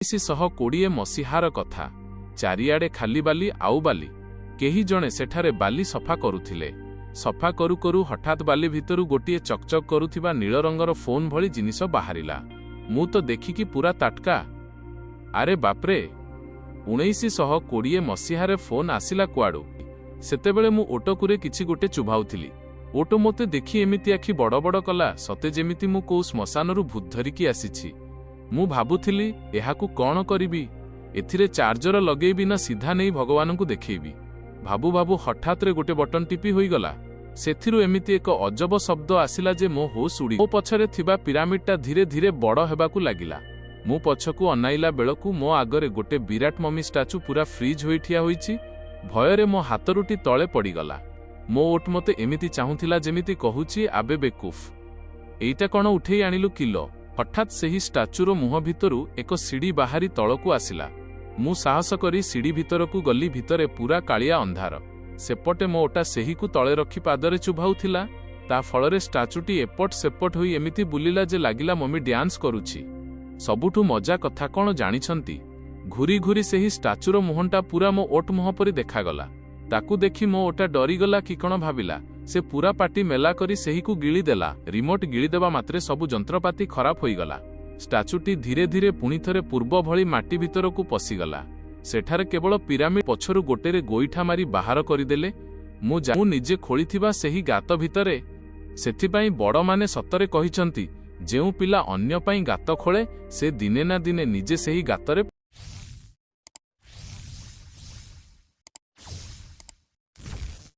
1920 ମସିହାର କଥା। ଚାରିଆଡ଼େ ଖାଲି ବାଲି ଆଉ ବାଲି। କେହି ଜଣେ ସେଠାରେ ବାଲି ସଫା କରୁଥିଲେ। ସଫା କରୁ କରୁ ହଠାତ୍ ବାଲି ଭିତରୁ ଗୋଟିଏ ଚକଚକ୍ କରୁଥିବା ନୀଳ ରଙ୍ଗର ଫୋନ୍ ଭଳି ଜିନିଷ ବାହାରିଲା। ମୁଁ ତ ଦେଖିକି ପୁରା ତାଟକା। ଆରେ ବାପ୍ରେ, 1920 ମସିହାରେ ଫୋନ୍ ଆସିଲା କୁଆଡ଼ୁ? ସେତେବେଳେ ମୁଁ ଓଟକୁରେ କିଛି ଗୋଟେ ଚୁଭାଉଥିଲି। ଓଟ ମୋତେ ଦେଖି ଏମିତି ଆଖି ବଡ଼ ବଡ଼ କଲା, ସତେ ଯେମିତି ମୁଁ କୋଉ ଶ୍ମଶାନରୁ ଭୂତ ଧରିକି ଆସିଛି। ମୁଁ ଭାବୁଥିଲି ଏହାକୁ କ'ଣ କରିବି? ଏଥିରେ ଚାର୍ଜର ଲଗେଇବି ନା ସିଧା ନେଇ ଭଗବାନଙ୍କୁ ଦେଖେଇବି? ଭାବୁ ଭାବୁ ହଠାତ୍ରେ ଗୋଟେ ବଟନ୍ ଟିପି ହୋଇଗଲା। ସେଥିରୁ ଏମିତି ଏକ ଅଜବ ଶବ୍ଦ ଆସିଲା ଯେ ମୋ ହୋସ୍ ଉଡ଼ି। ମୋ ପଛରେ ଥିବା ପିରାମିଡ୍ଟା ଧୀରେ ଧୀରେ ବଡ଼ ହେବାକୁ ଲାଗିଲା। ମୁଁ ପଛକୁ ଅନାଇଲା ବେଳକୁ ମୋ ଆଗରେ ଗୋଟେ ବିରାଟ ମମି ଷ୍ଟାଚୁ ପୁରା ଫ୍ରିଜ୍ ହୋଇ ଠିଆ ହୋଇଛି। ଭୟରେ ମୋ ହାତରୁଟି ତଳେ ପଡ଼ିଗଲା। ମୋ ଓଟ ମୋତେ ଏମିତି ଚାହୁଁଥିଲା ଯେମିତି କହୁଛି, ଆବେ ବେକୁଫ୍, ଏଇଟା କ'ଣ ଉଠେଇ ଆଣିଲୁ କିଲୋ? ହଠାତ୍ ସେହି ଷ୍ଟାଚୁର ମୁହଁ ଭିତରୁ ଏକ ସିଡ଼ି ବାହାରି ତଳକୁ ଆସିଲା। ମୁଁ ସାହସ କରି ସିଡ଼ି ଭିତରକୁ ଗଲି। ଭିତରେ ପୁରା କାଳିଆ ଅନ୍ଧାର। ସେପଟେ ମୋ ଓଟା ସେହିକୁ ତଳେ ରଖି ପାଦରେ ଚୁଭାଉଥିଲା। ତା ଫଳରେ ଷ୍ଟାଚୁଟି ଏପଟ ସେପଟ ହୋଇ ଏମିତି ବୁଲିଲା ଯେ ଲାଗିଲା ମମି ଡ୍ୟାନ୍ସ କରୁଛି। ସବୁଠୁ ମଜା କଥା କ'ଣ ଜାଣିଛନ୍ତି? ଘୁରି ଘୁରି ସେହି ଷ୍ଟାଚୁର ମୁହଁଟା ପୁରା ମୋ ଓଟ ମୁହଁ ପରି ଦେଖାଗଲା। ତାକୁ ଦେଖି ମୋ ଓଟା ଡରିଗଲା କି କ'ଣ ଭାବିଲା। ସେ ପୁରା ପାଟି ମେଲା କରି ସେହିକୁ ଗିଳିଦେଲା। ରିମୋଟ୍ ଗିଳିଦେବା ମାତ୍ରେ ସବୁ ଯନ୍ତ୍ରପାତି ଖରାପ ହୋଇଗଲା। ଷ୍ଟାଚୁଟି ଧୀରେ ଧୀରେ ପୁଣିଥରେ ପୂର୍ବ ଭଳି ମାଟି ଭିତରକୁ ପଶିଗଲା। ସେଠାରେ କେବଳ ପିରାମିଡ୍ ପଛରୁ ଗୋଟେରେ ଗୋଇଠା ମାରି ବାହାର କରିଦେଲେ। ମୁଁ ନିଜେ ଖୋଳିଥିବା ସେହି ଗାତ ଭିତରେ। ସେଥିପାଇଁ ବଡ଼ମାନେ ସତରେ କହିଛନ୍ତି, ଯେଉଁ ପିଲା ଅନ୍ୟ ପାଇଁ ଗାତ ଖୋଳେ ସେ ଦିନେ ନା ଦିନେ ନିଜେ ସେହି ଗାତରେ